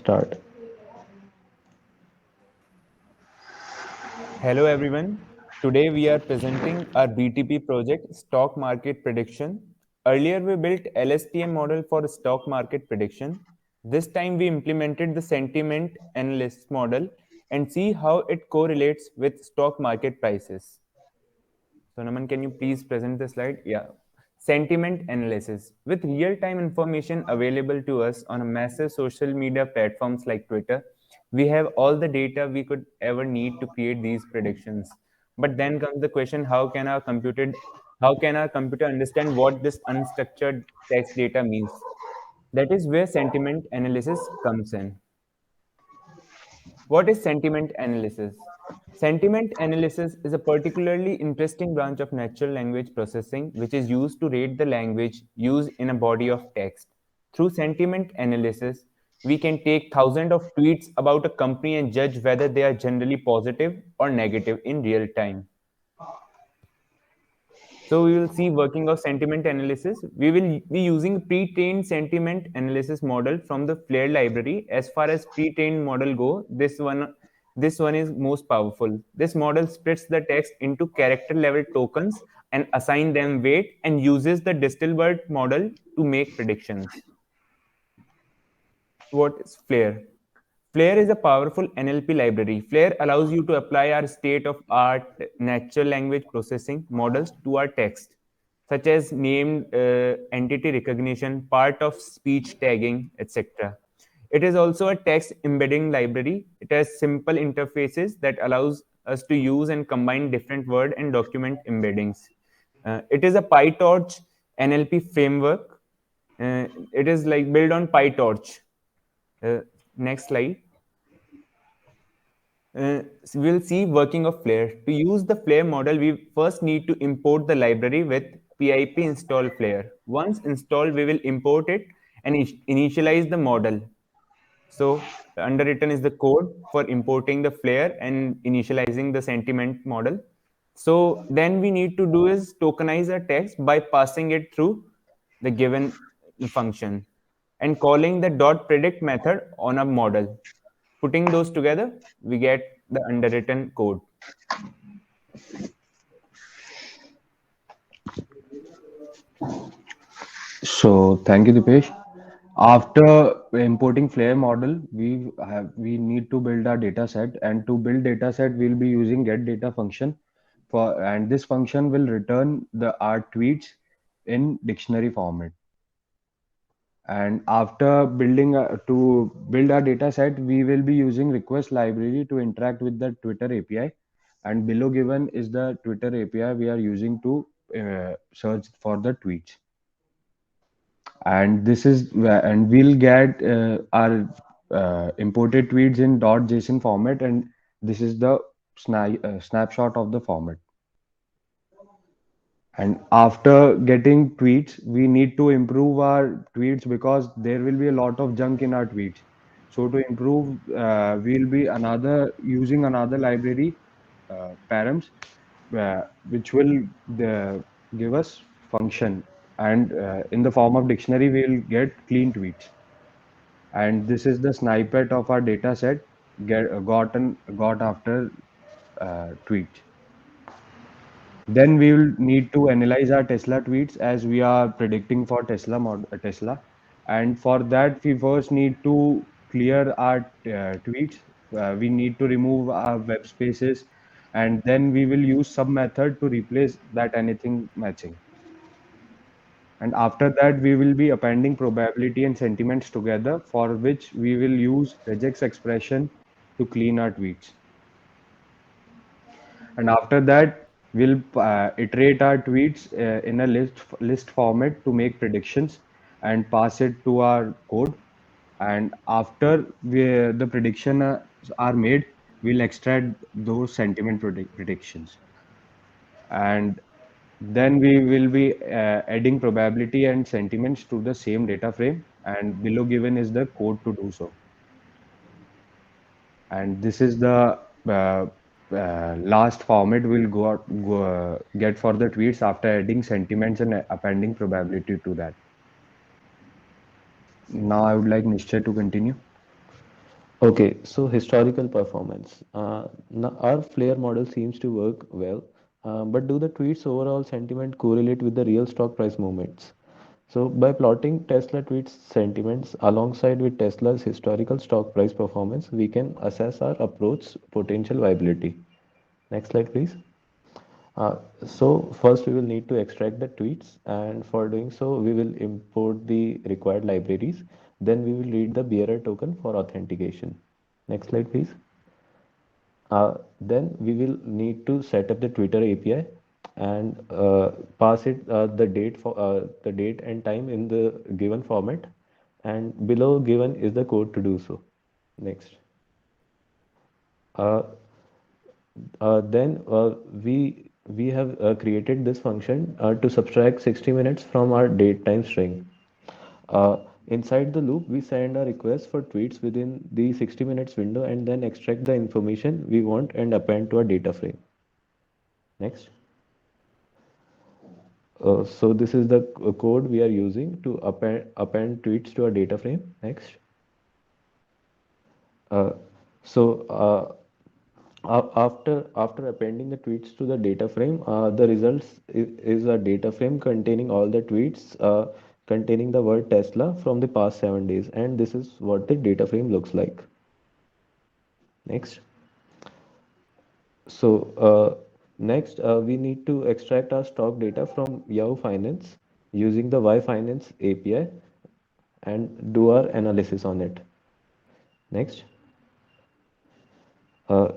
start. Hello everyone. Today we are presenting our BTP project Stock Market Prediction. Earlier we built LSTM model for stock market prediction. This time we implemented the sentiment analysis model and see how it correlates with stock market prices. So, Naman, can you please present the slide? Yeah. Sentiment analysis. With real time information available to us on a massive social media platforms like Twitter, we have all the data we could ever need to create these predictions. But then comes the question, how can our computer understand what this unstructured text data means? That is where sentiment analysis comes in. What is sentiment analysis? Sentiment analysis is a particularly interesting branch of natural language processing which is used to rate the language used in a body of text. Through sentiment analysis, we can take thousands of tweets about a company and judge whether they are generally positive or negative in real time. So we will see working of sentiment analysis. We will be using pre-trained sentiment analysis model from the Flare library. As far as pre-trained model go, this one is most powerful. This model splits the text into character level tokens and assign them weight and uses the Distilbert model to make predictions. What is Flare? Flare is a powerful NLP library. Flare allows you to apply our state of art natural language processing models to our text, such as named entity recognition, part of speech tagging, etc. It is also a text embedding library. It has simple interfaces that allows us to use and combine different word and document embeddings. It is a PyTorch NLP framework. It is like built on PyTorch. Uh, Next slide. We'll see working of Flare. To use the Flare model, we first need to import the library with pip install Flare. Once installed, we will import it and initialize the model. So underwritten is the code for importing the Flare and initializing the sentiment model. So then we need to do is tokenize a text by passing it through the given function and calling the dot predict method on a model. Putting those together, we get the underwritten code. So thank you, Dipesh. After importing Flare model, we need to build our data set, and to build data set, we'll be using get data function and this function will return the our tweets in dictionary format. And after to build our data set, we will be using request library to interact with the Twitter API. And below given is the Twitter API we are using to search for the tweets. And and we'll get our imported tweets in .json format, and this is the snapshot of the format. And after getting tweets, we need to improve our tweets because there will be a lot of junk in our tweets. So to improve, we'll be another using another library, params, which will give us function, and in the form of dictionary, we'll get clean tweets. And this is the snippet of our data set got after tweet. Then we will need to analyze our Tesla tweets as we are predicting for Tesla. And for that, we first need to clear our tweets. We need to remove our web spaces, and then we will use some method to replace that anything matching. And after that, we will be appending probability and sentiments together, for which we will use regex expression to clean our tweets. And after that, we'll iterate our tweets in a list format to make predictions and pass it to our code. And after the prediction are made, we'll extract those sentiment predictions. And then we will be adding probability and sentiments to the same data frame, and below given is the code to do so. And this is the last format we'll get for the tweets after adding sentiments and appending probability to that. Now I would like Nishchay to continue. Okay, so historical performance. Our Flare model seems to work well, but do the tweets overall sentiment correlate with the real stock price movements? So by plotting Tesla tweets sentiments alongside with Tesla's historical stock price performance, we can assess our approach potential viability. Next slide, please. So first we will need to extract the tweets, and for doing so we will import the required libraries. Then we will read the bearer token for authentication. Next slide, please. Then we will need to set up the Twitter API and pass it the date and time in the given format, and below given is the code to do so. Next. Uh, then we have created this function to subtract 60 minutes from our date time string. Uh, Inside the loop, we send a request for tweets within the 60 minutes window and then extract the information we want and append to a data frame. Next. So this is the code we are using to append tweets to a data frame. Next. Uh, so after appending the tweets to the data frame, the results is a data frame containing all the tweets containing the word Tesla from the past 7 days, and this is what the data frame looks like. Next. So next we need to extract our stock data from Yahoo Finance using the Y Finance API and do our analysis on it. Next. Uh,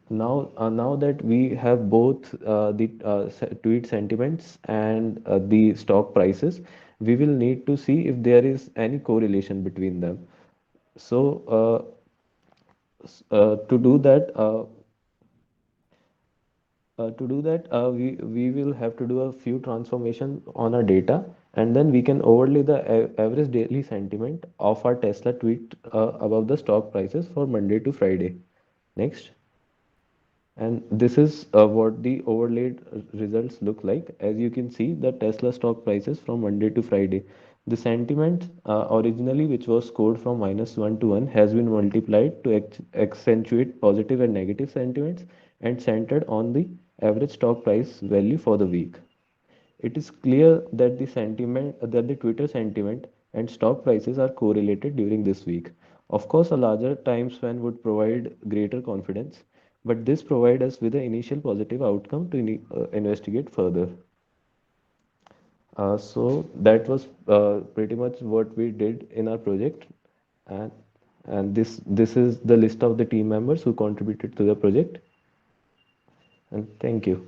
now that we have both the tweet sentiments and the stock prices, we will need to see if there is any correlation between them. So to do that, we will have to do a few transformation on our data, and then we can overlay the average daily sentiment of our Tesla tweet above the stock prices for Monday to Friday. Next. And this is what the overlaid results look like. As you can see, the Tesla stock prices from Monday to Friday. The sentiment originally, which was scored from -1 to 1, has been multiplied to accentuate positive and negative sentiments and centered on the average stock price value for the week. It is clear that the Twitter sentiment and stock prices are correlated during this week. Of course, a larger time span would provide greater confidence, but this provides us with the initial positive outcome to investigate further. So that was pretty much what we did in our project, and this is the list of the team members who contributed to the project. And thank you.